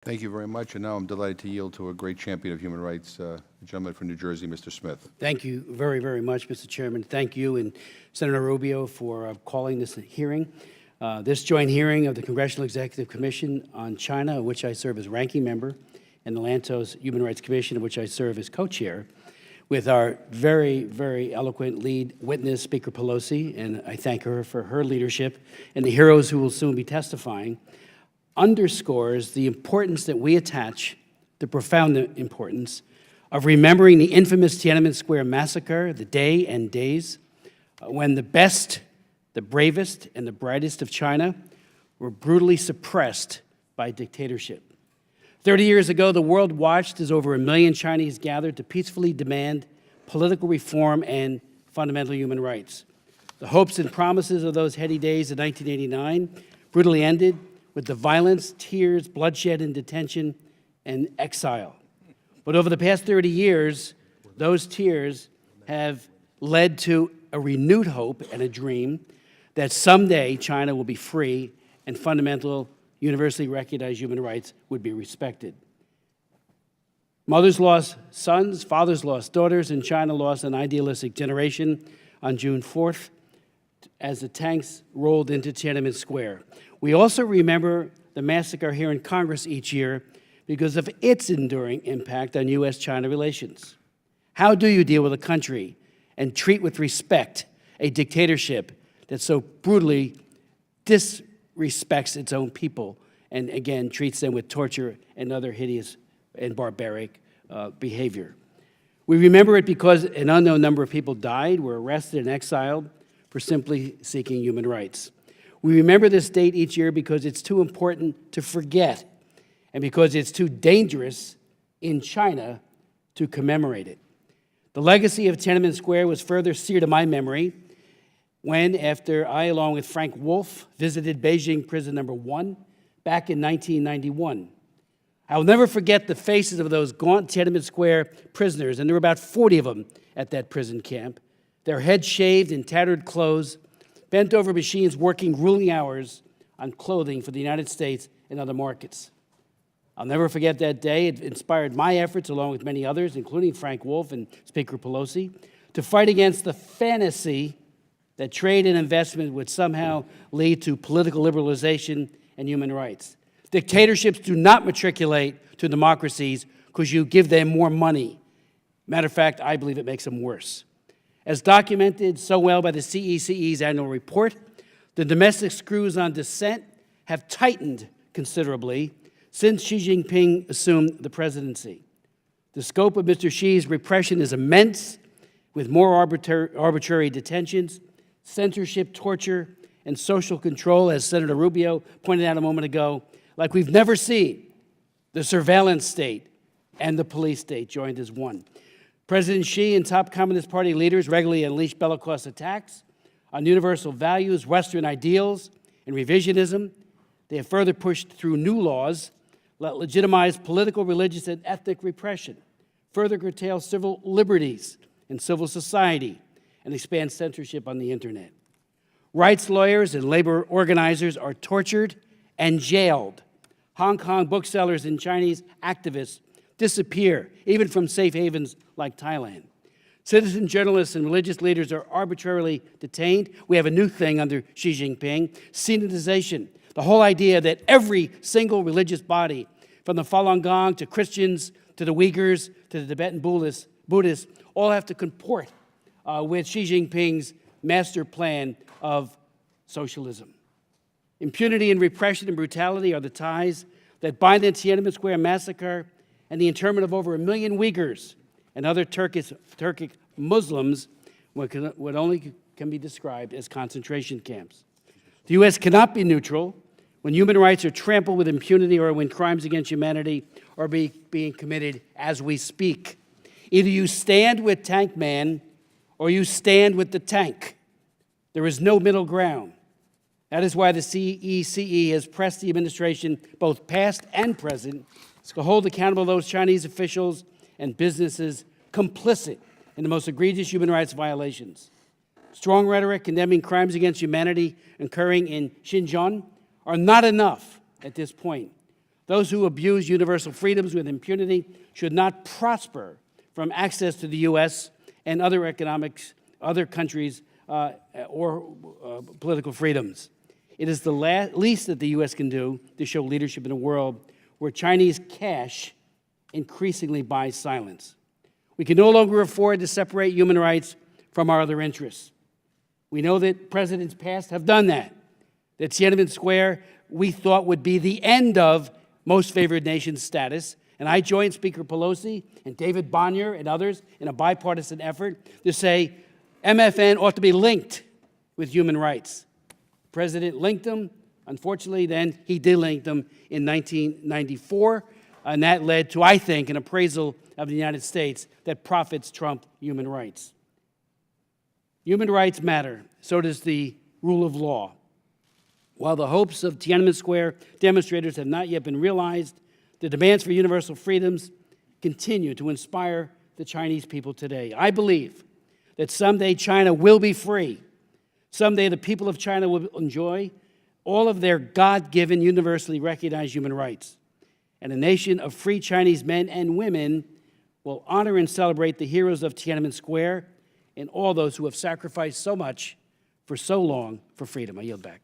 Thank you very much. And now I'm delighted to yield to a great champion of human rights, the gentleman from New Jersey, Mr. Smith. Thank you very, very much, Mr. Chairman. Thank you and Senator Rubio for calling this hearing. This joint hearing of the Congressional Executive Commission on China, of which I serve as ranking member, and the Lantos Human Rights Commission, of which I serve as co-chair, with our very, very eloquent lead witness, Speaker Pelosi, and I thank her for her leadership, and the heroes who will soon be testifying, underscores the importance that we attach, the profound importance, of remembering the infamous Tiananmen Square massacre, the day and days when the best, the bravest, and the brightest of China were brutally suppressed by dictatorship. 30 years ago, the world watched as over 1 million Chinese gathered to peacefully demand political reform and fundamental human rights. The hopes and promises of those heady days in 1989 brutally ended with the violence, tears, bloodshed, and detention, and exile. But over the past 30 years, those tears have led to a renewed hope and a dream that someday China will be free and fundamental, universally recognized human rights would be respected. Mothers lost sons, fathers lost daughters, and China lost an idealistic generation on June 4th as the tanks rolled into Tiananmen Square. We also remember the massacre here in Congress each year because of its enduring impact on U.S.-China relations. How do you deal with a country and treat with respect a dictatorship that so brutally disrespects its own people and, again, treats them with torture and other hideous and barbaric behavior? We remember it because an unknown number of people died, were arrested, and exiled for simply seeking human rights. We remember this date each year because it's too important to forget and because it's too dangerous in China to commemorate it. The legacy of Tiananmen Square was further seared in my memory when, after I, along with Frank Wolf, visited Beijing Prison No. 1 back in 1991. I will never forget the faces of those gaunt Tiananmen Square prisoners, and there were about 40 of them at that prison camp, their heads shaved in tattered clothes, bent over machines working grueling hours on clothing for the United States and other markets. I'll never forget that day. It inspired my efforts, along with many others, including Frank Wolf and Speaker Pelosi, to fight against the fantasy that trade and investment would somehow lead to political liberalization and human rights. Dictatorships do not matriculate to democracies because you give them more money. Matter of fact, I believe it makes them worse. As documented so well by the CECE's annual report, the domestic screws on dissent have tightened considerably since Xi Jinping assumed the presidency. The scope of Mr. Xi's repression is immense, with more arbitrary detentions, censorship, torture, and social control, as Senator Rubio pointed out a moment ago, like we've never seen. The surveillance state and the police state joined as one. President Xi and top Communist Party leaders regularly unleash bellicose attacks on universal values, Western ideals, and revisionism. They have further pushed through new laws that legitimize political, religious, and ethnic repression, further curtail civil liberties in civil society, and expand censorship on the internet. Rights lawyers and labor organizers are tortured and jailed. Hong Kong booksellers and Chinese activists disappear, even from safe havens like Thailand. Citizen journalists and religious leaders are arbitrarily detained. We have a new thing under Xi Jinping, Sinitization. The whole idea that every single religious body, from the Falun Gong to Christians to the Uyghurs to the Tibetan Buddhists, all have to comport with Xi Jinping's master plan of socialism. Impunity and repression and brutality are the ties that bind the Tiananmen Square massacre and the internment of over 1 million Uyghurs and other Turkic Muslims, what only can be described as concentration camps. The U.S. cannot be neutral when human rights are trampled with impunity or when crimes against humanity are being committed as we speak. Either you stand with Tank Man or you stand with the tank. There is no middle ground. That is why the CECE has pressed the administration, both past and present, to hold accountable those Chinese officials and businesses complicit in the most egregious human rights violations. Strong rhetoric condemning crimes against humanity occurring in Xinjiang are not enough at this point. Those who abuse universal freedoms with impunity should not prosper from access to the U.S. and other countries' or political freedoms. It is the least that the U.S. can do to show leadership in a world where Chinese cash increasingly buys silence. We can no longer afford to separate human rights from our other interests. We know that presidents past have done that. That Tiananmen Square, we thought, would be the end of most favored nation status. And I joined Speaker Pelosi and David Bonnier and others in a bipartisan effort to say MFN ought to be linked with human rights. The president linked them. Unfortunately, then, he delink them in 1994, and that led to, I think, an appraisal of the United States that profits trump human rights. Human rights matter. So does the rule of law. While the hopes of Tiananmen Square demonstrators have not yet been realized, the demands for universal freedoms continue to inspire the Chinese people today. I believe that someday China will be free. Someday the people of China will enjoy all of their God-given, universally recognized human rights. And a nation of free Chinese men and women will honor and celebrate the heroes of Tiananmen Square and all those who have sacrificed so much for so long for freedom. I yield back.